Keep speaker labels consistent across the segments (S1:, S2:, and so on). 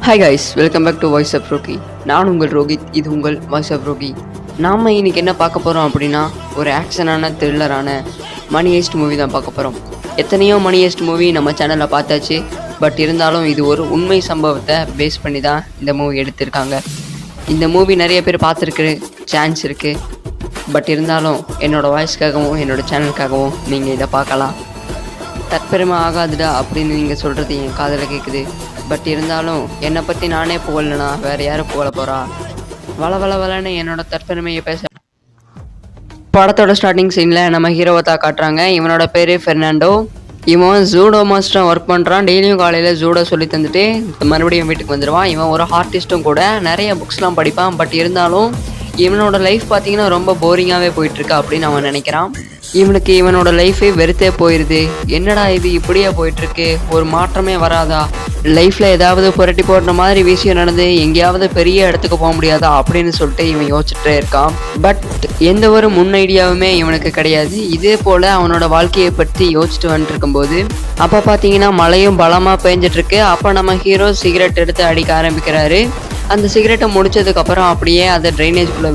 S1: Hi guys, welcome back to voice of Rocky. நான் உங்கள் ரோஹித், இது உங்கள் வாய்ஸ் ஆஃப் ரோகி. நாம் இன்றைக்கி என்ன பார்க்க போகிறோம் அப்படின்னா, ஒரு ஆக்ஷனான த்ரில்லரான மணி ஹெய்ஸ்ட் மூவி தான் பார்க்க போகிறோம். எத்தனையோ மணி ஹெய்ஸ்ட் மூவி நம்ம சேனலில் பார்த்தாச்சு. பட் இருந்தாலும் இது ஒரு உண்மை சம்பவத்தை பேஸ் பண்ணி தான் இந்த மூவி எடுத்திருக்காங்க. இந்த மூவி நிறைய பேர் பார்த்துருக்கு சான்ஸ் இருக்குது. பட் இருந்தாலும் என்னோடய வாய்ஸ்க்காகவும் என்னோடய சேனலுக்காகவும் நீங்கள் இதை பார்க்கலாம். தற்பெருமை ஆகாதுடா அப்படின்னு நீங்கள் சொல்கிறது என் காதில் கேட்குது. பட் இருந்தாலும் என்னை பற்றி நானே புகழனா வேறு யாரும் புகழ போகிறா? வளன்னு என்னோட தற்பெருமையை பேச. படத்தோட ஸ்டார்டிங் சீனில் நம்ம ஹீரோவை தான் காட்டுறாங்க. இவனோட பேர் ஃபெர்னாண்டோ. இவன் ஜூடோ மாஸ்டராக ஒர்க் பண்ணுறான். டெய்லியும் காலையில் ஜூடோ சொல்லி தந்துட்டு மறுபடியும் வீட்டுக்கு வந்துடுவான். இவன் ஒரு ஆர்டிஸ்ட்டும் கூட, நிறைய புக்ஸ்லாம் படிப்பான். பட் இருந்தாலும் இவனோட லைஃப் பார்த்தீங்கன்னா ரொம்ப போரிங்காகவே போயிட்டுருக்கு அப்படின்னு அவன் நினைக்கிறான். இவனுக்கு இவனோட லைஃபே வெறுத்தே போயிடுது. என்னடா இது இப்படியே போயிட்டுருக்கு, ஒரு மாற்றமே வராதா? லைஃப்பில் ஏதாவது புரட்டி போடுற மாதிரி விஷயம் நடந்து எங்கேயாவது பெரிய இடத்துக்கு போக முடியாதா அப்படின்னு சொல்லிட்டு இவன் யோசிச்சுட்டே இருக்கான். பட் எந்த ஒரு முன் ஐடியாவுமே இவனுக்கு கிடையாது. இதே போல் அவனோட வாழ்க்கையை பற்றி யோசிச்சுட்டு வந்துட்டு இருக்கும்போது அப்போ பார்த்தீங்கன்னா மழையும் பலமாக பெஞ்சிட்ருக்கு. அப்போ நம்ம ஹீரோ சிகரெட் எடுத்து அடிக்க ஆரம்பிக்கிறாரு. அந்த சிகரெட்டை முடிச்சதுக்கப்புறம் அப்படியே அதை ட்ரைனேஜுக்குள்ளே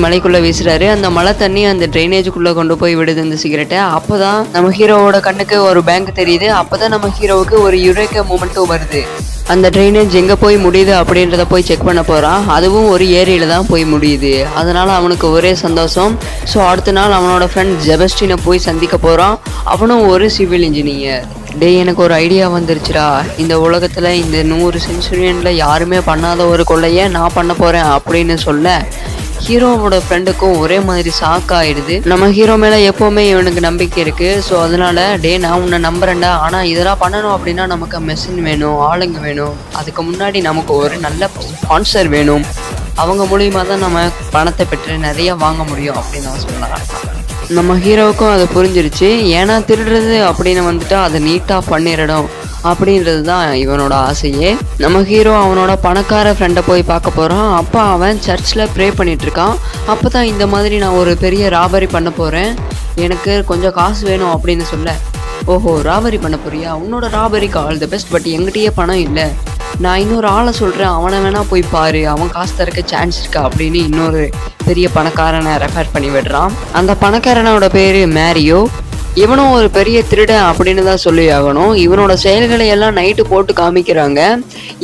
S1: மலைக்குள்ளே வீசுறாரு. அந்த மழை தண்ணி அந்த ட்ரைனேஜுக்குள்ளே கொண்டு போய் விடுது இந்த சிகரெட்டை. அப்போ தான் நம்ம ஹீரோவோட கண்ணுக்கு ஒரு பேங்க் தெரியுது. அப்போ தான் நம்ம ஹீரோவுக்கு ஒரு யுரேக்கா மூமெண்ட்டும் வருது. அந்த ட்ரைனேஜ் எங்கே போய் முடியுது அப்படின்றத போய் செக் பண்ண போகிறான். அதுவும் ஒரு ஏரியில் தான் போய் முடியுது. அதனால் அவனுக்கு ஒரே சந்தோஷம். ஸோ அடுத்த நாள் அவனோட ஃப்ரெண்ட் ஜெபஸ்டினை போய் சந்திக்க போகிறான். அவனும் ஒரு சிவில் இன்ஜினியர். எனக்கு ஒரு ஐடியா வந்துருச்சுடா. இந்த உலகத்தில் இந்த 100 செஞ்சுரியனில் யாருமே பண்ணாத ஒரு கொள்ளையை நான் பண்ண போகிறேன் அப்படின்னு சொல்ல ஹீரோவோட ஃப்ரெண்டுக்கும் ஒரே மாதிரி ஷாக் ஆகிடுது. நம்ம ஹீரோ மேலே எப்போவுமே இவனுக்கு நம்பிக்கை இருக்குது. ஸோ அதனால் நான் உன்னை நம்புறேன்டா. ஆனால் இதெல்லாம் பண்ணணும் அப்படின்னா நமக்கு மெஷின் வேணும், ஆளுங்க வேணும். அதுக்கு முன்னாடி நமக்கு ஒரு நல்ல ஸ்பான்சர் வேணும். அவங்க மூலியமாக தான் நம்ம பணத்தை பெற்று நிறைய வாங்க முடியும் அப்படின்னு நான் சொல்லலாம். நம்ம ஹீரோவுக்கும் அது புரிஞ்சிருச்சு. ஏன்னா திருடுறது அப்படின்னு வந்துட்டா அதை நீட்டாக பண்ணிடணும் அப்படின்றது தான் இவனோட ஆசையே. நம்ம ஹீரோ அவனோட பணக்கார ஃப்ரெண்டை போய் பார்க்க போகிறான். அப்போ அவன் சர்ச்சில் ப்ரே பண்ணிகிட்ருக்கான். அப்போ தான் இந்த மாதிரி நான் ஒரு பெரிய ராபரி பண்ண போகிறேன், எனக்கு கொஞ்சம் காசு வேணும் அப்படின்னு சொல்ல, ஓஹோ ராபரி பண்ண போறியா? உன்னோட ராபரிக்கு ஆல் த பெஸ்ட். பட் எங்கிட்டயே பணம் இல்லை, நான் இன்னொரு ஆளை சொல்கிறேன், அவனை வேணால் போய் பாரு, அவன் காசு தரக்க சான்ஸ் இருக்கா அப்படின்னு இன்னொரு பெரிய பணக்காரனை ரெஃபர் பண்ணி விடுறான். அந்த பணக்காரனோட பேர் மேரியோ. இவனும் ஒரு பெரிய திருடன் அப்படின்னு தான் சொல்லி ஆகணும். இவனோட செயல்களை எல்லாம் நைட்டு போட்டு காமிக்கிறாங்க.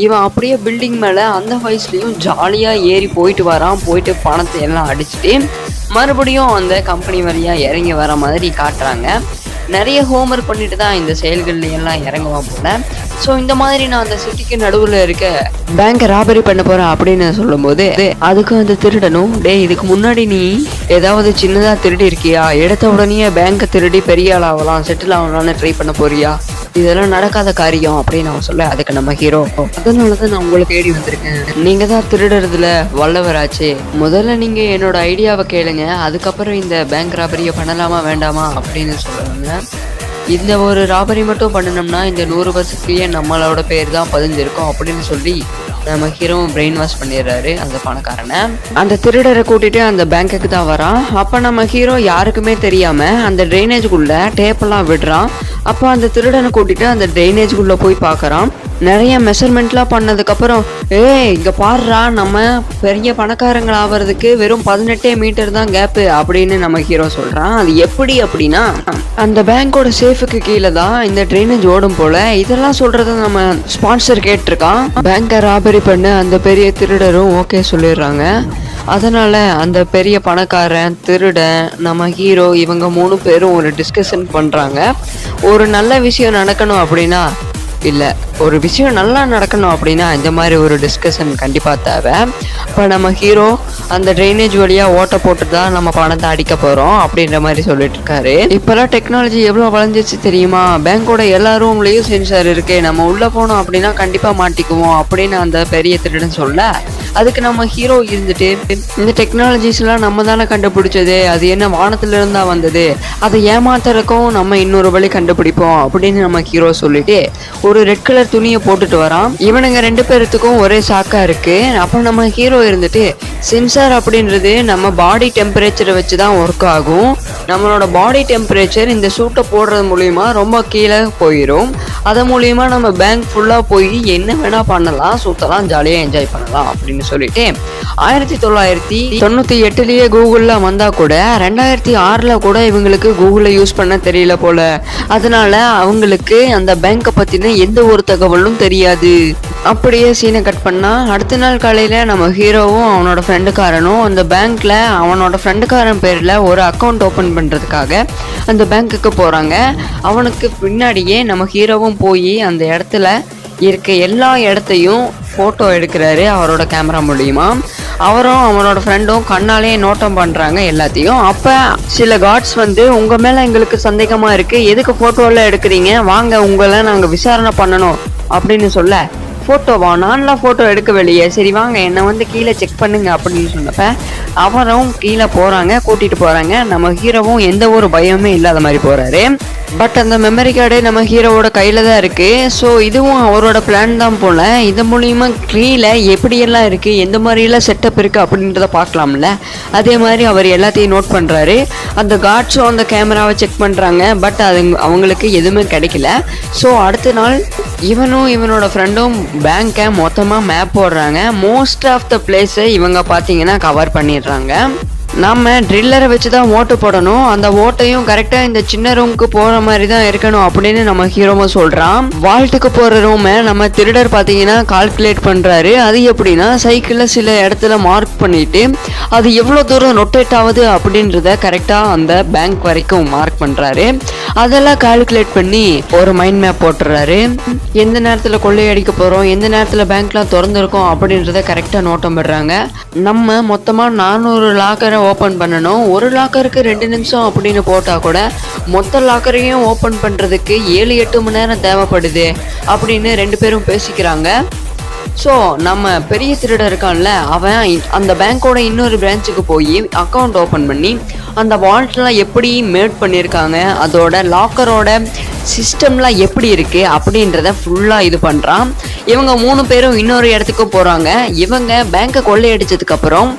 S1: இவன் அப்படியே பில்டிங் மேலே அந்த வயசுலேயும் ஜாலியாக ஏறி போயிட்டு வரான். போயிட்டு பணத்தை எல்லாம் அடிச்சுட்டு மறுபடியும் அந்த கம்பெனி வழியாக இறங்கி வர மாதிரி காட்டுறாங்க. நிறைய ஹோம்ஒர்க் பண்ணிட்டு தான் இந்த செயல்கள்ல எல்லாம் இறங்குவான் போல. ஸோ இந்த மாதிரி நான் அந்த சிட்டிக்கு நடுவில் இருக்க பேங்கை ராபரி பண்ண போகிறேன் அப்படின்னு சொல்லும்போது அதுக்கு அந்த திருடனும், இதுக்கு முன்னாடி நீ ஏதாவது சின்னதாக திருடி இருக்கியா? எடுத்த உடனே பேங்கை திருடி பெரிய ஆள் ஆகலாம், செட்டில் ஆகலாம்னு ட்ரை பண்ண போறியா? இதெல்லாம் நடக்காத காரியம் அப்படின்னு அவன் சொல்ல, அதுக்கு நம்ம ஹீரோ, அதனால தான் நான் உங்களை தேடி வந்திருக்கேன், நீங்கள் தான் திருடுறதுல வல்லவராச்சு, முதல்ல நீங்கள் என்னோட ஐடியாவை கேளுங்க, அதுக்கப்புறம் இந்த பேங்க் ராபரியை பண்ணலாமா வேண்டாமா அப்படின்னு சொல்லுவாங்க. இந்த ஒரு ராபரி மட்டும் பண்ணினோம்னா இந்த 100 வருஷத்துலேயே நம்மளோட பேர் தான் பதிஞ்சிருக்கும் அப்படின்னு சொல்லி நம்ம ஹீரோ பிரெயின் வாஷ் பண்ணிடுறாரு அந்த பணக்காரனை. அந்த திருடரை கூட்டிகிட்டு அந்த பேங்க்குக்கு தான் வரான். அப்போ நம்ம ஹீரோ யாருக்குமே தெரியாமல் அந்த ட்ரைனேஜுக்குள்ளே டேப்பெல்லாம் விடுறான். அப்போ அந்த திருடனை கூட்டிகிட்டு அந்த ட்ரைனேஜுக்குள்ளே போய் பார்க்குறான். நிறைய மெஷர்மெண்ட்லாம் பண்ணதுக்கப்புறம், இங்கே பாடுறா, நம்ம பெரிய பணக்காரங்கள் ஆகிறதுக்கு வெறும் 18 மீட்டர் தான் கேப்பு அப்படின்னு நம்ம ஹீரோ சொல்கிறான். அது எப்படி அப்படின்னா, அந்த பேங்கோட சேஃபுக்கு கீழே தான் இந்த ட்ரைனேஜ் ஓடும் போல். இதெல்லாம் சொல்கிறத நம்ம ஸ்பான்சர் கேட்டிருக்கான். பேங்கை ராபரி பண்ண அந்த பெரிய திருடரும் ஓகே சொல்லிடுறாங்க. அதனால் அந்த பெரிய பணக்காரன், திருடன், நம்ம ஹீரோ இவங்க 3 பேரும் ஒரு டிஸ்கஷன் பண்ணுறாங்க. ஒரு நல்ல விஷயம் நடக்கணும் அப்படின்னா, இல்லை ஒரு விஷயம் நல்லா நடக்கணும் அப்படின்னா இந்த மாதிரி ஒரு டிஸ்கஷன் கண்டிப்பாக தேவை. இப்போ நம்ம ஹீரோ அந்த ட்ரைனேஜ் வழியாக ஓட்ட போட்டு தான் நம்ம பணத்தை அடிக்க போகிறோம் அப்படின்ற மாதிரி சொல்லிட்டு இருக்காரு. இப்போல்லாம் டெக்னாலஜி எவ்வளோ வளர்ந்துச்சு தெரியுமா? பேங்கோட எல்லா ரூம்லேயும் சென்சார் இருக்கு, நம்ம உள்ளே போனோம் அப்படின்னா கண்டிப்பாக மாட்டிக்குவோம் அப்படின்னு அந்த பெரிய திருடன் சொல்ல, அதுக்கு நம்ம ஹீரோ இருந்துட்டு, இந்த டெக்னாலஜிஸ்லாம் நம்ம தானே கண்டுபிடிச்சது, அது என்ன வானத்துல இருந்தா வந்தது, அதை ஏமாத்துறதுக்கும் நம்ம இன்னொரு வழி கண்டுபிடிப்போம் அப்படின்னு நம்ம ஹீரோ சொல்லிட்டு ஒரு ரெட் கலர் துணியை போட்டுட்டு வரான். இவனுங்க 2 பேர்த்துக்கும் ஒரே சாக்கா இருக்கு. அப்ப நம்ம ஹீரோ இருந்துட்டு, சென்சார் அப்படின்றது நம்ம பாடி டெம்பரேச்சரை வச்சு தான் ஒர்க் ஆகும். நம்மளோட பாடி டெம்பரேச்சர் இந்த சூட்டை போடுறது மூலியமா ரொம்ப கீழே போயிடும். அதன் மூலியமா நம்ம பேங்க் ஃபுல்லா போய் என்ன வேணா பண்ணலாம், சுத்தலாம், ஜாலியா என்ஜாய் பண்ணலாம் அப்படின்னு சொல்லிட்டு 1998லயே கூகுள்ல வந்தா கூட 2006ல கூட இவங்களுக்கு கூகுளை யூஸ் பண்ண தெரியல போல. அதனால அவங்களுக்கு அந்த பேங்கை பத்தின எந்த ஒரு தகவலும் தெரியாது. அப்படியே சீனை கட் பண்ணா அடுத்த நாள் காலையில நம்ம ஹீரோவும் அவனோட ஃப்ரெண்டுக்காரனும் அந்த பேங்க்ல அவனோட ஃப்ரெண்டுக்காரன் பேர்ல ஒரு அக்கௌண்ட் ஓபன் பண்றதுக்காக அந்த பேங்க்குக்கு போறாங்க. அவனுக்கு பின்னாடியே நம்ம ஹீரோவும் போய் அந்த இடத்துல இருக்க எல்லா இடத்தையும் போட்டோ எடுக்கிறாரு அவரோட கேமரா மூலியமா. அவரும் அவனோட ஃப்ரெண்டும் கண்ணாலே நோட்டம் பண்றாங்க எல்லாத்தையும். அப்ப சில கார்ட்ஸ் வந்து, உங்க மேல எங்களுக்கு சந்தேகமா இருக்கு, எதுக்கு போட்டோல எடுக்கிறீங்க, வாங்க உங்களை நாங்க விசாரணை பண்ணணும் அப்படின்னு சொல்ல, ஃபோட்டோவா, நான்லாம் ஃபோட்டோ எடுக்க வெளியே, சரி வாங்க என்னை வந்து கீழே செக் பண்ணுங்க அப்படின்னு சொன்னப்ப அவரும் கீழே போகிறாங்க, கூட்டிகிட்டு போகிறாங்க. நம்ம ஹீரோவும் எந்த ஒரு பயமே இல்லாத மாதிரி போகிறாரு. பட் அந்த மெமரி கார்டு நம்ம ஹீரோவோட கையில் தான் இருக்குது. ஸோ இதுவும் அவரோட பிளான் தான் போல. இது மூலிமா கீழே எப்படியெல்லாம் இருக்குது, எந்த மாதிரியெல்லாம் செட்டப் இருக்குது அப்படின்றத பார்க்கலாம்ல. அதே மாதிரி அவர் எல்லாத்தையும் நோட் பண்ணுறாரு. அந்த கார்ட்ஸும் அந்த கேமராவை செக் பண்ணுறாங்க. பட் அது அவங்களுக்கு எதுவுமே கிடைக்கல. ஸோ அடுத்த நாள் இவனும் இவனோட ஃப்ரெண்டும் பேங்கை மொத்தமாக மேப் போடுறாங்க. மோஸ்ட் ஆஃப் த பிளேஸை இவங்க பார்த்தீங்கன்னா கவர் பண்ணிடுறாங்க. நம்ம ட்ரில்லரை வச்சு தான் ஓட்டு போடணும், அந்த ஓட்டையும் கரெக்டாக இந்த சின்ன ரூமுக்கு போகிற மாதிரி தான் இருக்கணும் அப்படின்னு நம்ம ஹீரோவும் சொல்கிறான். வால்ட்டுக்கு போகிற ரூமை நம்ம திருடர் பார்த்தீங்கன்னா கால்குலேட் பண்ணுறாரு. அது எப்படின்னா, சைக்கிளில் சில இடத்துல மார்க் பண்ணிவிட்டு அது எவ்வளோ தூரம் ரொட்டேட் ஆகுது அப்படின்றத கரெக்டாக அந்த பேங்க் வரைக்கும் மார்க் பண்ணுறாரு. அதெல்லாம் கால்குலேட் பண்ணி ஒரு மைண்ட் மேப் போட்டுறாரு. எந்த நேரத்தில் கொள்ளையடிக்க போகிறோம், எந்த நேரத்தில் பேங்க்லாம் திறந்துருக்கோம் அப்படின்றத கரெக்டாக நோட்டம் படுறாங்க. நம்ம மொத்தமாக 400 லாக்கரை ஓப்பன் பண்ணணும். ஒரு லாக்கருக்கு 2 நிமிஷம் அப்படின்னு போட்டால் கூட மொத்த லாக்கரையும் ஓப்பன் பண்ணுறதுக்கு 7-8 மணி நேரம் தேவைப்படுது அப்படின்னு 2 பேரும் பேசிக்கிறாங்க. ஸோ நம்ம பெரிய திருடன் இருக்கான்ல, அவன் அந்த பேங்க்கோட இன்னொரு பிரான்ச்சுக்கு போய் அக்கௌண்ட் ஓப்பன் பண்ணி அந்த வால்ட்லாம் எப்படி மேட் பண்ணியிருக்காங்க, அதோட லாக்கரோட சிஸ்டம்லாம் எப்படி இருக்குது அப்படின்றத ஃபுல்லாக இது பண்ணுறான். இவங்க 3 பேரும் இன்னொரு இடத்துக்கு போகிறாங்க. இவங்க பேங்கை கொள்ளையடிச்சதுக்கப்புறம்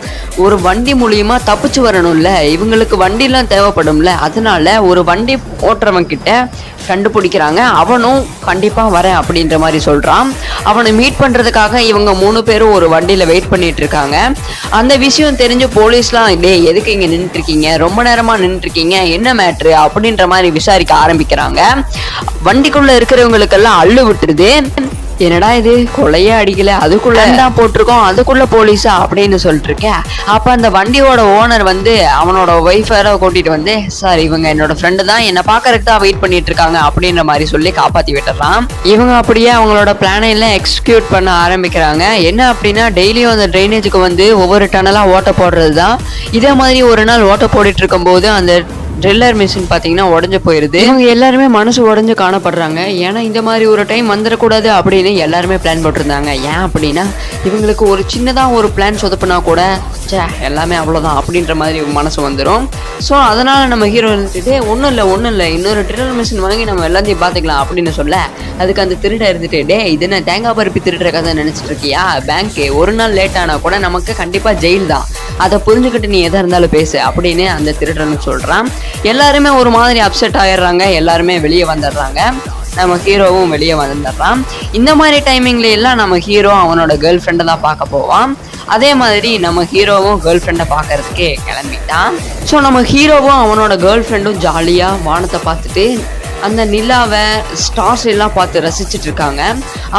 S1: ஒரு வண்டி மூலியமா தப்பிச்சு வரணும்ல, இவங்களுக்கு வண்டிலாம் தேவைப்படும்ல, அதனால ஒரு வண்டி ஓட்டுறவன் கிட்ட கண்டுபிடிக்கிறாங்க. அவனும் கண்டிப்பாக வரேன் அப்படின்ற மாதிரி சொல்கிறான். அவனை மீட் பண்ணுறதுக்காக இவங்க 3 பேரும் ஒரு வண்டியில் வெயிட் பண்ணிட்டு இருக்காங்க. அந்த விஷயம் தெரிஞ்சு போலீஸ்லாம், எதுக்கு இங்கே நின்றுருக்கீங்க, ரொம்ப நேரமாக நின்றுருக்கீங்க, என்ன மேட்ரு அப்படின்ற மாதிரி விசாரிக்க ஆரம்பிக்கிறாங்க. வண்டிக்குள்ளே இருக்கிறவங்களுக்கெல்லாம் அள்ளு விட்டுருது. என்னடா இது, கொலையே அடிக்கல, அதுக்குள்ள தான் போட்டிருக்கோம், அதுக்குள்ள போலீஸா அப்படின்னு சொல்லிட்டு இருக்கேன். அப்ப அந்த வண்டியோட ஓனர் வந்து அவனோட ஒய்ஃப் வேற கூட்டிட்டு வந்து, சார் இவங்க என்னோட ஃப்ரெண்டு தான், என்னை பாக்கறதுக்கு தான் வெயிட் பண்ணிட்டு இருக்காங்க அப்படின்ற மாதிரி சொல்லி காப்பாத்தி விட்டுறான். இவங்க அப்படியே அவங்களோட பிளானை எல்லாம் எக்ஸிக்யூட் பண்ண ஆரம்பிக்கிறாங்க. என்ன அப்படின்னா, டெய்லியும் அந்த ட்ரைனேஜுக்கு வந்து ஒவ்வொரு டனலா ஓட்ட போடுறது தான். இதே மாதிரி ஒரு நாள் ஓட்ட போட்டுட்டு இருக்கும் போது அந்த ட்ரில்லர் மிஷின் பார்த்தீங்கன்னா உடஞ்சு போயிடுது. இவங்க எல்லாருமே மனசு உடஞ்சு காணப்படுறாங்க. ஏன்னா இந்த மாதிரி ஒரு டைம் வந்துடக்கூடாது அப்படின்னு எல்லாருமே பிளான் போட்டிருந்தாங்க. ஏன் அப்படின்னா, இவங்களுக்கு ஒரு சின்னதாக ஒரு பிளான் சொதப்புனா கூட எல்லாமே அவ்வளோதான் அப்படின்ற மாதிரி மனசு வந்துடும். ஸோ அதனால் நம்ம ஹீரோ இருந்துட்டு, ஒன்றும் இல்லை இன்னொரு ட்ரில்லர் மிஷின் வாங்கி நம்ம எல்லாத்தையும் பார்த்துக்கலாம் அப்படின்னு சொல்ல, அதுக்கு அந்த திருட இருந்துட்டு, இது என்ன தேங்காய் பருப்பி திருடுற கதை நினச்சிட்டு இருக்கியா, பேங்க்கு ஒரு நாள் லேட் ஆனால் கூட நமக்கு கண்டிப்பாக ஜெயில் தான், அதை புரிஞ்சுக்கிட்டு நீ எதாக இருந்தாலும் பேசு அப்படின்னு அந்த திருடன்னு சொல்கிறான். எல்லாருமே ஒரு மாதிரி அப்செட் ஆயிடுறாங்க. எல்லாருமே வெளியே வந்துடுறாங்க. நம்ம ஹீரோவும் வெளியே வந்துடுறான். இந்த மாதிரி டைமிங்ல எல்லாம் நம்ம ஹீரோ அவனோட கேர்ள் ஃப்ரெண்டை தான் பார்க்க போவான். அதே மாதிரி நம்ம ஹீரோவும் கேர்ள் ஃப்ரெண்டை பார்க்கறதுக்கே கிளம்பிட்டான். ஸோ நம்ம ஹீரோவும் அவனோட கேர்ள் ஃப்ரெண்டும் ஜாலியாக வானத்தை பார்த்துட்டு அந்த நிலாவை ஸ்டார்ஸ் எல்லாம் பார்த்து ரசிச்சுட்டு இருக்காங்க.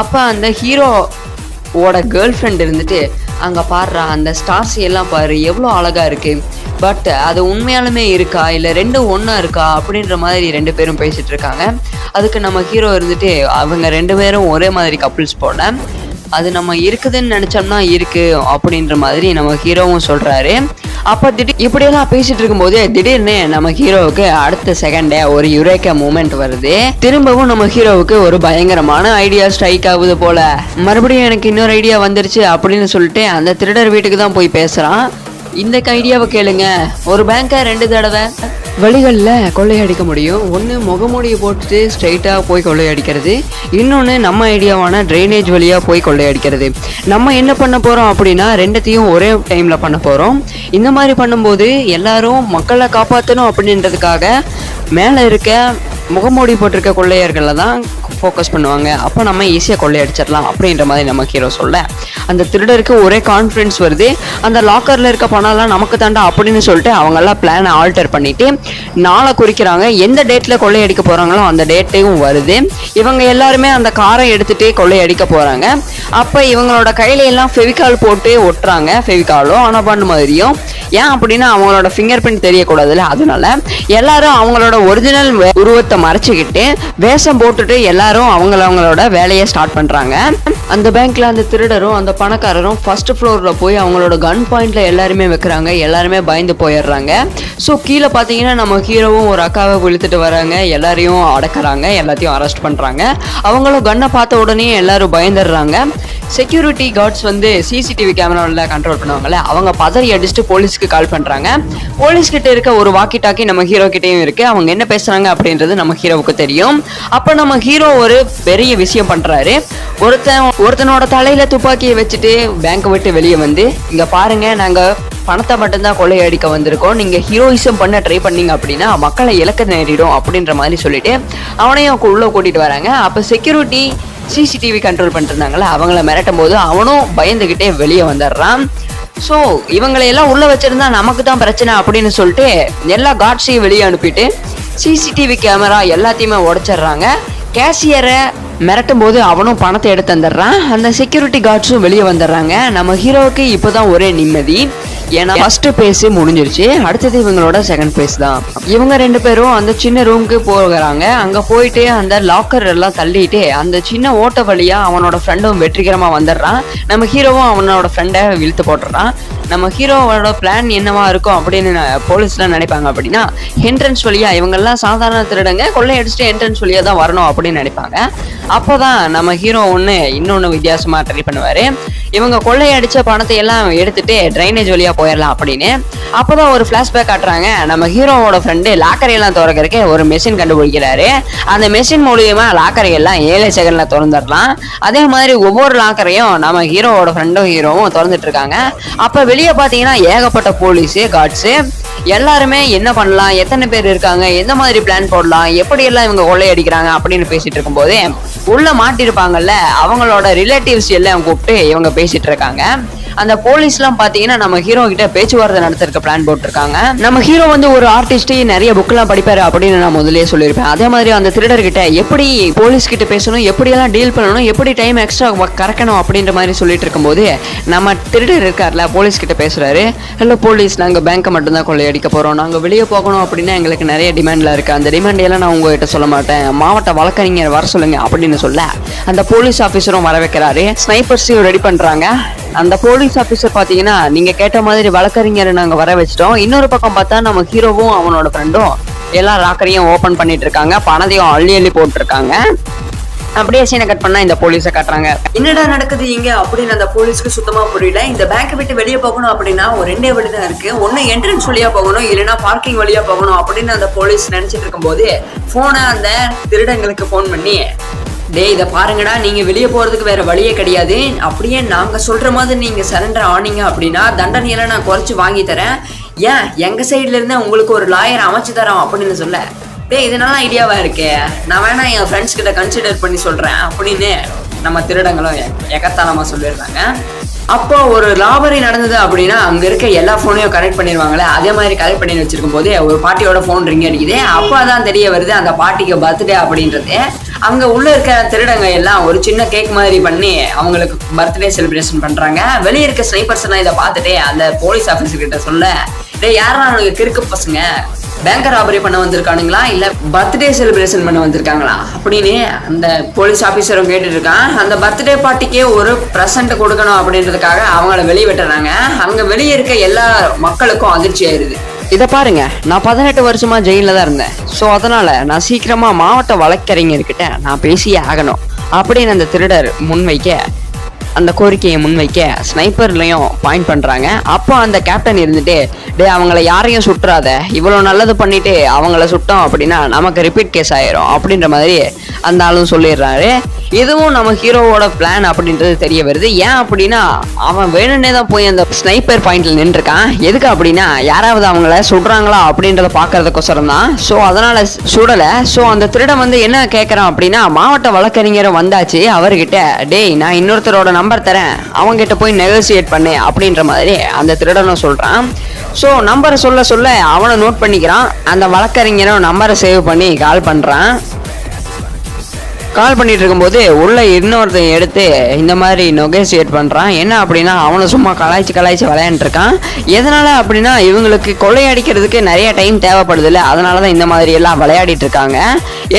S1: அப்போ அந்த ஹீரோவோட கேர்ள் ஃப்ரெண்ட் இருந்துட்டு, அங்கே பாடுறா அந்த ஸ்டார்ஸ் எல்லாம் பாரு எவ்வளோ அழகாக இருக்குது, பட் அது உண்மையாலுமே இருக்கா இல்லை ரெண்டும் ஒன்றா இருக்கா அப்படின்ற மாதிரி 2 பேரும் பேசிகிட்டு இருக்காங்க. அதுக்கு நம்ம ஹீரோ இருந்துட்டு, அவங்க 2 பேரும் ஒரே மாதிரி கப்புள்ஸ் போல, அது நம்ம இருக்குதுன்னு நினைச்சோம்னா இருக்கு அப்படின்ற மாதிரி நம்ம ஹீரோவும் சொல்றாரு. அப்ப இப்படியெல்லாம் பேசிட்டு இருக்கும்போது திடீர்னு நம்ம ஹீரோவுக்கு அடுத்த செகண்டே ஒரு யுரேக்கா மூமெண்ட் வருது. திரும்பவும் நம்ம ஹீரோவுக்கு ஒரு பயங்கரமான ஐடியா ஸ்ட்ரைக் ஆகுது போல. மறுபடியும் எனக்கு இன்னொரு ஐடியா வந்துருச்சு அப்படின்னு சொல்லிட்டு அந்த திருடர் வீட்டுக்கு தான் போய் பேசுறான். இந்த ஐடியாவை கேளுங்க, ஒரு பேங்கை 2 தடவை வழிகளில் கொள்ளையடிக்க முடியும். ஒன்று முகமூடியை போட்டுட்டு ஸ்ட்ரைட்டாக போய் கொள்ளையடிக்கிறது, இன்னொன்று நம்ம ஐடியாவான ட்ரைனேஜ் வழியாக போய் கொள்ளையடிக்கிறது. நம்ம என்ன பண்ண போகிறோம் அப்படின்னா 2த்தையும் ஒரே டைமில் பண்ண போகிறோம். இந்த மாதிரி பண்ணும்போது எல்லாரும் மக்களை காப்பாற்றணும் அப்படின்றதுக்காக மேலே இருக்க முகமூடி போட்டிருக்க கொள்ளையர்களை தான் ஃபோக்கஸ் பண்ணுவாங்க. அப்போ நம்ம ஈஸியாக கொள்ளையடிச்சிடலாம் அப்படின்ற மாதிரி நம்ம ஹீரோ சொல்ல அந்த திருடருக்கு ஒரே கான்ஃபிடன்ஸ் வருது. அந்த லாக்கரில் இருக்க பணம்லாம் நமக்கு தாண்டா அப்படின்னு சொல்லிட்டு அவங்கெல்லாம் பிளானை ஆல்டர் பண்ணிட்டு நாளை குறிக்கிறாங்க. எந்த டேட்டில் கொள்ளையடிக்க போகிறாங்களோ அந்த டேட்டையும் வருது. இவங்க எல்லாருமே அந்த காரை எடுத்துகிட்டு கொள்ளையடிக்க போகிறாங்க. அப்போ இவங்களோட கையில எல்லாம் ஃபெவிகால் போட்டு ஒட்டுறாங்க, ஃபெவிகாலும் அனபாண்டு மாதிரியும். ஏன் அப்படின்னா அவங்களோட ஃபிங்கர் பிரிண்ட் தெரியக்கூடாதுல்ல, அதனால எல்லாரும் அவங்களோட ஒரிஜினல் உருவத்தை மறைச்சிக்கிட்டு வேஷம் போட்டுட்டு எல்லாரும் அவங்களோட வேலையை ஸ்டார்ட் பண்றாங்க. அந்த பேங்க்ல அந்த திருடரும் அந்த பணக்காரரும் ஃபர்ஸ்ட் ஃப்ளோர்ல போய் அவங்களோட கன் பாயிண்ட்ல எல்லாருமே வைக்கிறாங்க. எல்லாருமே பயந்து போயிடுறாங்க. ஸோ கீழே பார்த்தீங்கன்னா நம்ம ஹீரோவும் ஒரு அக்காவை இழுத்துட்டு வராங்க. எல்லாரையும் அடக்குறாங்க, எல்லாத்தையும் அரெஸ்ட் பண்றாங்க. அவங்களும் கன்னை பார்த்த உடனே எல்லாரும் பயந்துடுறாங்க. செக்யூரிட்டி கார்ட்ஸ் வந்து சிசிடிவி கேமராவில் கண்ட்ரோல் பண்ணுவாங்கல்ல, அவங்க பதறி அடிச்சுட்டு போலீஸ்க்கு கால் பண்ணுறாங்க. போலீஸ் கிட்ட இருக்க ஒரு வாக்கி டாக்கி நம்ம ஹீரோ கிட்டேயும் இருக்கு. அவங்க என்ன பேசுறாங்க அப்படின்றது நம்ம ஹீரோவுக்கு தெரியும். அப்போ நம்ம ஹீரோ ஒரு பெரிய விஷயம் பண்றாரு. ஒருத்தனோட தலையில துப்பாக்கியை வச்சுட்டு பேங்கை விட்டு வெளியே வந்து, இங்க பாருங்க, நாங்க பணத்தை மட்டும்தான் கொள்ளையடிக்க வந்திருக்கோம், நீங்க ஹீரோயிசம் பண்ண ட்ரை பண்ணீங்க அப்படின்னா மக்களை இழக்க நேரிடும் அப்படின்ற மாதிரி சொல்லிட்டு அவனையும் உள்ள கூட்டிட்டு வராங்க. அப்போ செக்யூரிட்டி சிசிடிவி கண்ட்ரோல் பண்ணிருந்தாங்களே, அவங்கள மிரட்டும் போது அவனும் பயந்துகிட்டே வெளியே வந்துடுறான். ஸோ இவங்களையெல்லாம் உள்ள வச்சிருந்தா நமக்கு தான் பிரச்சனை அப்படின்னு சொல்லிட்டு எல்லா கார்ட்ஸையும் வெளியே அனுப்பிட்டு சிசிடிவி கேமரா எல்லாத்தையுமே உடைச்சிடுறாங்க. கேஷியரை மிரட்டும் போது அவனும் பணத்தை எடுத்து வந்துடுறான். அந்த செக்யூரிட்டி கார்ட்ஸும் வெளியே வந்துடுறாங்க. நம்ம ஹீரோவுக்கு இப்போதான் ஒரே நிம்மதி. ஏன்னா ஃபர்ஸ்ட் பேஸ் முடிஞ்சிருச்சு, அடுத்தது இவங்களோட செகண்ட் பேஸ் தான். இவங்க 2 பேரும் அந்த சின்ன ரூமுக்கு போகிறாங்க. அங்க போயிட்டு அந்த லாக்கர் எல்லாம் தள்ளிட்டு அந்த சின்ன ஓட்ட வழியா அவனோட ஃப்ரெண்டும் வெற்றிகரமா வந்துடுறான். நம்ம ஹீரோவும் அவனோட ஃப்ரெண்டை இழுத்து போட்டுறான். நம்ம ஹீரோவோட பிளான் என்னவா இருக்கும் அப்படின்னு போலீஸ்லாம் நினைப்பாங்க அப்படின்னா, என்ட்ரன்ஸ் வழியா, இவங்கெல்லாம் சாதாரண திருடங்க, கொள்ளையடிச்சுட்டு என்ட்ரன்ஸ் வழியா தான் வரணும் அப்படின்னு நினைப்பாங்க. அப்போதான் நம்ம ஹீரோ இன்னொன்று வித்தியாசமா ட்ரை பண்ணுவாரு. இவங்க கொள்ளையடிச்ச பணத்தை எல்லாம் எடுத்துட்டு ட்ரைனேஜ் வழியா போயிடலாம் அப்படின்னு. அப்போதான் ஒரு ஃபிளாஷ்பேக் காட்டுறாங்க. நம்ம ஹீரோவோட ஃப்ரெண்டு லாக்கரையெல்லாம் திறக்கிறதுக்கு ஒரு மெஷின் கண்டுபிடிக்கிறாரு. அந்த மெஷின் மூலியமா லாக்கரையெல்லாம் 7 செகண்ட்ல திறந்துடலாம். அதே மாதிரி ஒவ்வொரு லாக்கரையும் நம்ம ஹீரோவோட ஃப்ரெண்டும் ஹீரோவும் திறந்துட்டு இருக்காங்க. அப்ப வெளியே பாத்தீங்கன்னா ஏகப்பட்ட போலீஸு கார்ட்ஸு எல்லாருமே என்ன பண்ணலாம், எத்தனை பேர் இருக்காங்க, எந்த மாதிரி பிளான் போடலாம், எப்படி எல்லாம் இவங்க கொள்ளையடிக்கிறாங்க அப்படின்னு பேசிட்டு இருக்கும் போதே உள்ள மாட்டிருப்பாங்கல்ல அவங்களோட ரிலேட்டிவ்ஸ் எல்லாம் கூப்பிட்டு இவங்க பேசிட்டு இருக்காங்க. அந்த போலீஸ்லாம் பாத்தீங்கன்னா நம்ம ஹீரோ கிட்ட பேச்சுவார்த்தை நடத்துறதுக்கு பிளான் போட்டிருக்காங்க. நம்ம ஹீரோ ஒரு ஆர்டிஸ்ட், நிறைய புக்கெல்லாம் படிப்பாரு அப்படின்னு நான் முதலே சொல்லியிருப்பேன். அதே மாதிரி அந்த திருடர் கிட்ட எப்படி போலீஸ் கிட்ட பேசணும், எப்படி எல்லாம் டீல் பண்ணணும், எப்படி டைம் எக்ஸ்ட்ரா கறக்கணும் அப்படின்ற மாதிரி சொல்லிட்டு இருக்கும்போது நம்ம திருடர் இருக்கார்ல போலீஸ் கிட்ட பேசுறாரு. ஹலோ போலீஸ், நாங்க பேங்கை மட்டும்தான் கொள்ளையடிக்க போறோம், நாங்க வெளியே போகணும் அப்படின்னா எங்களுக்கு நிறைய டிமாண்ட்ல இருக்கு, அந்த டிமாண்ட் எல்லாம் நான் உங்ககிட்ட சொல்ல மாட்டேன், மாவட்ட வழக்கறிஞர் வர சொல்லுங்க அப்படின்னு சொல்ல அந்த போலீஸ் ஆபீசரும் வர வைக்கிறாரு. ஸ்னைப்பர்ஸையும் ரெடி பண்றாங்க. அந்த போலீஸ் ஆபீசர் பாத்தீங்கன்னா, நீங்க கேட்ட மாதிரி வழக்கறிஞரை நாங்க வர வச்சிட்டோம். இன்னொரு பக்கம் பார்த்தா நம்ம ஹீரோவும் அவனோட ஃப்ரெண்டும் எல்லா லாக்கரையும் ஓபன் பண்ணிட்டு இருக்காங்க, பணத்தையும் அள்ளி போட்டு இருக்காங்க. அப்படியே சீனை கட் பண்ணா இந்த போலீஸை காட்டுறாங்க. என்னடா நடக்குது இங்க அப்படின்னு அந்த போலீஸ்க்கு சுத்தமா புரியல. இந்த பேங்கை விட்டு வெளியே போகணும் அப்படின்னா ஒரு 2 வழி தான் இருக்கு, ஒன்னு என்ட்ரன்ஸ் வழியா போகணும், இல்லைன்னா பார்க்கிங் வழியா போகணும் அப்படின்னு அந்த போலீஸ் நினைச்சிட்டு இருக்கும் போது போனை அந்த திருடங்களுக்கு போன் பண்ணி, டேய் இதை பாருங்கடா, நீங்க வெளியே போறதுக்கு வேற வழியே கிடையாது, அப்படியே நாங்க சொல்ற மாதிரி நீங்க சரண்டர் ஆனீங்க அப்படின்னா தண்டனையெல்லாம் நான் குறைச்சு வாங்கி தரேன், ஏன் எங்க சைட்ல இருந்து உங்களுக்கு ஒரு லாயர் அமைச்சு தரோம் அப்படின்னு சொல்ல, டேய் இது நல்ல ஐடியாவா இருக்கே, நான் வேணா என் ஃப்ரெண்ட்ஸ் கிட்ட கன்சிடர் பண்ணி சொல்றேன் அப்படின்னு நம்ம திருடங்களும் எகத்தாளமா சொல்லிடுறாங்க. அப்போ ஒரு லாபரி நடந்தது அப்படின்னா அங்க இருக்க எல்லா போனையும் கனெக்ட் பண்ணிடுவாங்களே, அதே மாதிரி கனெக்ட் பண்ணி வச்சிருக்கும் போது ஒரு பாட்டியோட போன் ரிங் அடிக்குது. அப்போதான் தெரிய வருது அந்த பாட்டிக்கு பர்த்டே அப்படின்றது. அங்க உள்ள இருக்க திருடங்க எல்லாம் ஒரு சின்ன கேக் மாதிரி பண்ணி அவங்களுக்கு பர்த்டே செலிப்ரேஷன் பண்றாங்க. வெளியே இருக்க ஸ்னைப்பர்ஸ் எல்லாம் இதை பார்த்துட்டு அந்த போலீஸ் ஆபீசர் கிட்ட சொல்ல, யாரா அவனுக்கு கிறுக்கு பசங்க, பேங்க் ராபரி பண்ண வந்திருக்கானுங்களா இல்ல பர்த்டே செலிப்ரேஷன் பண்ண வந்திருக்காங்களா அப்படின்னு அந்த போலீஸ் ஆபீசரும் கேட்டுட்டு இருக்கான். அந்த பர்த்டே பார்ட்டிக்கே ஒரு பிரசன்ட் கொடுக்கணும் அப்படின்றதுக்காக அவங்கள வெளியே விட்டுறாங்க. அங்க வெளியே இருக்க எல்லா மக்களுக்கும் அதிர்ச்சி ஆயிருது. இதை பாருங்க, நான் 18 வருஷமா ஜெயில தான் இருந்தேன். ஸோ அதனால நான் சீக்கிரமா மாவட்ட வழக்கறிஞர்கிட்ட நான் பேசியே ஆகணும் அப்படின்னு அந்த திருடர் முன்வைக்க, அந்த கோரிக்கையை முன்வைக்க ஸ்னைப்பர்லையும் பாயிண்ட் பண்றாங்க. அப்போ அந்த கேப்டன் இருந்துட்டு, அவங்கள யாரையும் சுட்டுறாத, இவ்வளவு நல்லது பண்ணிட்டு அவங்கள சுட்டோம் அப்படின்னா நமக்கு ரிப்பீட் கேஸ் ஆயிரும் அப்படின்ற மாதிரி அந்த ஆளும் சொல்லிடுறாரு. இதுவும் நம்ம ஹீரோவோட பிளான் அப்படின்றது தெரிய வருது. ஏன் அப்படின்னா அவன் வேணும்னே தான் போய் அந்த ஸ்னைப்பர் பாயிண்ட்ல நின்றுருக்கான். எதுக்கு அப்படின்னா யாராவது அவங்கள சுடுறாங்களா அப்படின்றத பாக்குறதுக்கோசரம் தான். ஸோ அதனால சுடல. ஸோ அந்த திருடன் வந்து என்ன கேட்கறான் அப்படின்னா, மாவட்ட வழக்கறிஞரும் வந்தாச்சு, அவர்கிட்ட நான் இன்னொருத்தரோட நம்பர் தரேன், அவங்ககிட்ட போய் நெகோசியேட் பண்ணு அப்படின்ற மாதிரி அந்த திருடனும் சொல்றான். ஸோ நம்பரை சொல்ல சொல்ல அவனை நோட் பண்ணிக்கிறான். அந்த வழக்கறிஞரும் நம்பரை சேவ் பண்ணி கால் பண்றான். கால் பண்ணிட்டு இருக்கும்போது உள்ள இன்னொருத்தன் எடுத்து இந்த மாதிரி நெகோசியேட் பண்றான். என்ன அப்படின்னா அவனை சும்மா கலாய்ச்சி விளையாண்டு இருக்கான். எதனால அப்படின்னா இவங்களுக்கு கொள்ளையடிக்கிறதுக்கு நிறைய டைம் தேவைப்படுது இல்லை, அதனாலதான் இந்த மாதிரி எல்லாம் விளையாடிட்டு இருக்காங்க.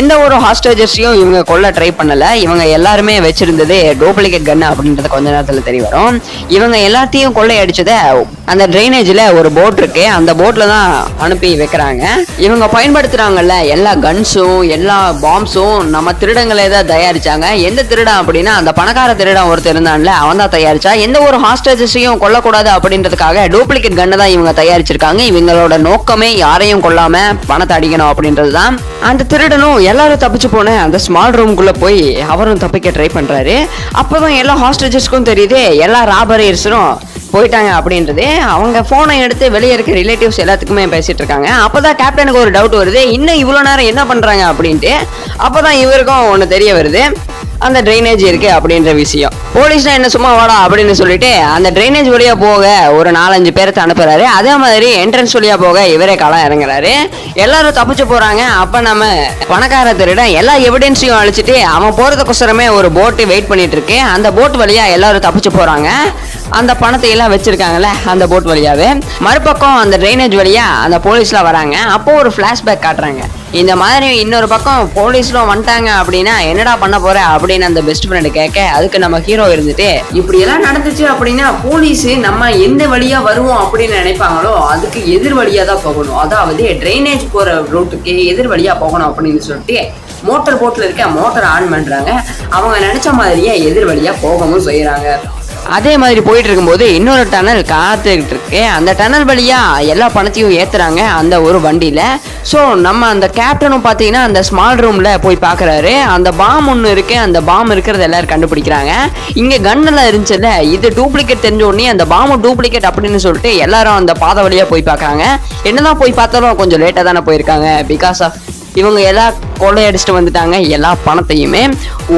S1: எந்த ஒரு ஹாஸ்டேஜஸையும் இவங்க கொல்ல ட்ரை பண்ணல. இவங்க எல்லாருமே வச்சிருந்தது டூப்ளிகேட் கன் அப்படின்றது கொஞ்ச நேரத்துல தெரிய வரும். இவங்க எல்லாத்தையும் கொள்ளையடிச்சத அந்த ட்ரைனேஜ்ல ஒரு போட் இருக்கு, அந்த போட்ல தான் அனுப்பி வைக்கிறாங்க. இவங்க பயன்படுத்துறாங்கல்ல எல்லா கன்ஸும் எல்லா பாம்ஸும் நம்ம திருடங்களை தான் தயாரிச்சாங்க. எந்த திருடன் அப்படின்னா அந்த பணக்கார திருடன் ஒருத்தர் இருந்தான்ல, அவன் தான் தயாரிச்சா. எந்த ஒரு ஹாஸ்டேஜஸையும் கொல்லக்கூடாது அப்படின்றதுக்காக டூப்ளிகேட் கன்னை தான் இவங்க தயாரிச்சிருக்காங்க. இவங்களோட நோக்கமே யாரையும் கொல்லாம பணத்தை அடிக்கணும் அப்படின்றது தான். அந்த திருடனும் எல்லாரும் தப்பிச்சு போன அந்த ஸ்மால் ரூம்குள்ள போய் அவரும் தப்பிக்க ட்ரை பண்றாரு. அப்பதான் எல்லா ஹாஸ்டேஜஸ்க்கும் தெரியுது எல்லா ராபரர்ஸும் போயிட்டாங்க அப்படின்றது. அவங்க போனை எடுத்து வெளியே இருக்க ரிலேட்டிவ்ஸ் எல்லாத்துக்குமே பேசிட்டு இருக்காங்க. அப்பதான் கேப்டனுக்கு ஒரு டவுட் வருது, இன்னும் இவ்வளவு நேரம் என்ன பண்றாங்க அப்படின்ட்டு. அப்பதான் இவருக்கும் ஒண்ணு தெரிய வருது, அந்த ட்ரைனேஜ் இருக்கு அப்படின்ற விஷயம். போலீஸ்னா என்ன சும்மா வாடா அப்படின்னு சொல்லிட்டு அந்த ட்ரைனேஜ் வழியா போக ஒரு 4-5 பேரத்தை அனுப்புறாரு. அதே மாதிரி என்ட்ரன்ஸ் வழியா போக இவரே களம் இறங்குறாரு. எல்லாரும் தப்பிச்சு போறாங்க. அப்ப நம்ம பணக்கார திருடன் எல்லா எவிடன்ஸையும் அழிச்சிட்டு அவன் போறதுக்கொசரமே ஒரு போட்டு வெயிட் பண்ணிட்டு இருக்கு. அந்த போட் வழியா எல்லாரும் தப்பிச்சு போறாங்க. அந்த பணத்தை எல்லாம் வச்சிருக்காங்கல்ல அந்த போட் வழியாவே. மறுபக்கம் அந்த ட்ரைனேஜ் வழியா அந்த போலீஸ்லாம் வராங்க. அப்போ ஒரு பிளாஷ்பேக் காட்டுறாங்க. இந்த மாதிரி இன்னொரு பக்கம் போலீஸ்லாம் வந்துட்டாங்க அப்படின்னா என்னடா பண்ண போற அப்படின்னு அந்த பெஸ்ட் ஃப்ரெண்டு கேட்க, அதுக்கு நம்ம ஹீரோ இருந்துட்டு, இப்படி எல்லாம் நடந்துச்சு அப்படின்னா போலீஸ் நம்ம எந்த வழியா வருவோம் அப்படின்னு நினைப்பாங்களோ அதுக்கு எதிர் வழியா தான் போகணும், அதாவது ட்ரைனேஜ் போற ரூட்டுக்கு எதிர் வழியா போகணும் அப்படின்னு சொல்லிட்டு மோட்டர் போட்ல இருக்க மோட்டர் ஆன் பண்றாங்க. அவங்க நினைச்ச மாதிரியே எதிர் வழியா போகவும் செய்யறாங்க. அதே மாதிரி போயிட்டு இருக்கும்போது இன்னொரு டனல் காத்துக்கிட்டு இருக்கு. அந்த டனல் வழியா எல்லா பணத்தையும் ஏத்துறாங்க அந்த ஒரு வண்டியில. ஸோ நம்ம அந்த கேப்டனும் பார்த்தீங்கன்னா அந்த ஸ்மால் ரூம்ல போய் பார்க்குறாரு. அந்த பாம் ஒன்று இருக்கு, அந்த பாம் இருக்கிறத எல்லாரும் கண்டுபிடிக்கிறாங்க. இங்கே கன்னெல்லாம் இருந்துச்சுல்ல, இது டூப்ளிகேட் தெரிஞ்ச உடனே அந்த பாம்பு டூப்ளிகேட் அப்படின்னு சொல்லிட்டு எல்லாரும் அந்த பாதை வழியா போய் பார்க்குறாங்க. என்னதான் போய் பார்த்தாலும் கொஞ்சம் லேட்டாக தானே போயிருக்காங்க. பிகாஸ் ஆஃப் இவங்க எல்லா கொள்ளையடிச்சிட்டு வந்துட்டாங்க எல்லா பணத்தையுமே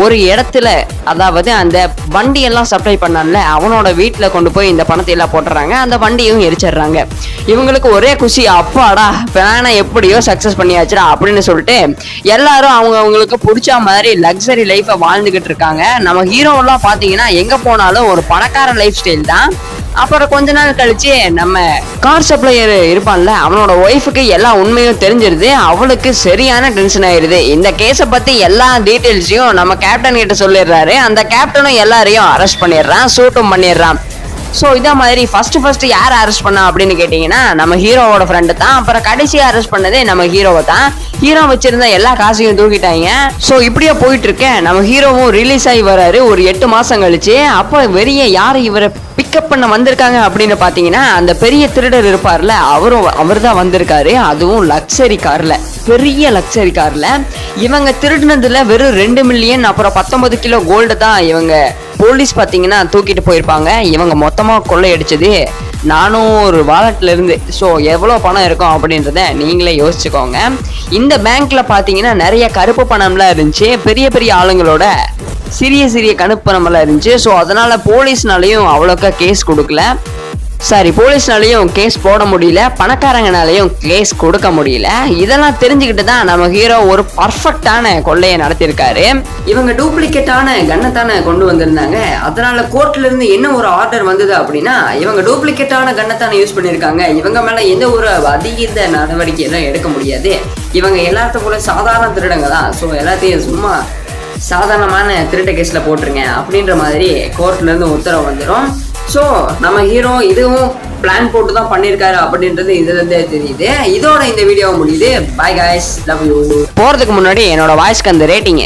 S1: ஒரு இடத்துல. அதாவது அந்த வண்டி எல்லாம் சப்ளை பண்ணான்ல அவனோட வீட்டுல கொண்டு போய் இந்த பணத்தை எல்லாம் போட்டுறாங்க. அந்த வண்டியும் எரிச்சிடுறாங்க. இவங்களுக்கு ஒரே குஷி, அப்பாடா பிளானை எப்படியோ சக்சஸ் பண்ணியாச்சுடா அப்படின்னு சொல்லிட்டு எல்லாரும் அவங்களுக்கு பிடிச்ச மாதிரி லக்ஸரி லைஃபை வாழ்ந்துகிட்டு இருக்காங்க. நம்ம ஹீரோவெல்லாம் பாத்தீங்கன்னா எங்க போனாலும் ஒரு பணக்கார லைஃப் ஸ்டைல் தான். அப்புறம் கொஞ்ச நாள் கழிச்சு நம்ம கார் சப்ளையர் இருப்பான்ல அவனோட ஒய்ஃபுக்கு எல்லா உண்மையும் தெரிஞ்சிருது. அவளுக்கு சரியான டென்ஷன் ஆயிடுது. இந்த கேஸை பத்தி எல்லா டீட்டெயில்ஸையும் நம்ம கேப்டன் கிட்ட சொல்லிடுறாரு. அந்த கேப்டனும் எல்லாரையும் அரெஸ்ட் பண்ணிடுறான், ஷூட்டும் பண்ணிடுறான். ஸோ இதே மாதிரி ஃபர்ஸ்ட் யார் அரெஸ்ட் பண்ணா அப்படின்னு கேட்டிங்கன்னா நம்ம ஹீரோவோட ஃப்ரெண்டு தான். அப்புறம் கடைசியாக அரெஸ்ட் பண்ணதே நம்ம ஹீரோவை தான். ஹீரோ வச்சிருந்த எல்லா காசையும் தூக்கிட்டாங்க. ஸோ இப்படியே போயிட்டு இருக்கேன். நம்ம ஹீரோவும் ரிலீஸ் ஆகி வராரு ஒரு 8 மாசம் கழிச்சு. அப்போ வெளியே யார் இவரை பிக்கப் பண்ண வந்திருக்காங்க அப்படின்னு பார்த்தீங்கன்னா அந்த பெரிய திருடர் இருப்பார்ல அவர் தான் வந்திருக்காரு. அதுவும் லக்ஸரி கார்ல, பெரிய லக்ஸரி கார்ல. இவங்க திருடினதுல வெறும் 2 மில்லியன் அப்புறம் 19 கிலோ கோல்டு தான் இவங்க போலீஸ் பார்த்தீங்கன்னா தூக்கிட்டு போயிருப்பாங்க. இவங்க மொத்தமாக கொள்ளையடிச்சது 400 வாலெட்ல இருந்து. ஸோ எவ்வளோ பணம் இருக்கும் அப்படின்றத நீங்களே யோசிச்சுக்கோங்க. இந்த பேங்க்ல பார்த்தீங்கன்னா நிறைய கருப்பு பணம்லாம் இருந்துச்சு. பெரிய பெரிய ஆளுங்களோட சிறிய கருப்பு பணமெல்லாம் இருந்துச்சு. ஸோ அதனால போலீஸ்னாலையும் அவ்வளோக்கா கேஸ் கொடுக்கல. சாரி, போலீஸ்னாலையும் கேஸ் போட முடியல, பணக்காரங்கனாலையும் கேஸ் கொடுக்க முடியல. இதெல்லாம் தெரிஞ்சுக்கிட்டு தான் நம்ம ஹீரோ ஒரு பர்ஃபெக்டான கொள்ளையை நடத்திருக்காரு. இவங்க டூப்ளிகேட்டான கன்னத்தான கொண்டு வந்திருந்தாங்க. அதனால கோர்ட்ல இருந்து என்ன ஒரு ஆர்டர் வந்தது அப்படின்னா, இவங்க டூப்ளிகேட்டான கன்னத்தான யூஸ் பண்ணிருக்காங்க, இவங்க மேல எந்த ஒரு அதிக நடவடிக்கை எல்லாம் எடுக்க முடியாது, இவங்க எல்லாத்த போல சாதாரண திருடங்க தான், ஸோ எல்லாத்தையும் சும்மா சாதாரணமான திருட்ட கேஸ்ல போட்டுருங்க அப்படின்ற மாதிரி கோர்ட்ல இருந்து உத்தரவு வந்துடும். ஸோ நம்ம ஹீரோ இதுவும் பிளான் போட்டு தான் பண்ணியிருக்காரு அப்படின்றது இதுல இருந்தே தெரியுது. இதோட இந்த வீடியோ முடியுது. Bye guys, love you. போறதுக்கு முன்னாடி என்னோட வாய்ஸ்க்கு அந்த ரேட்டிங்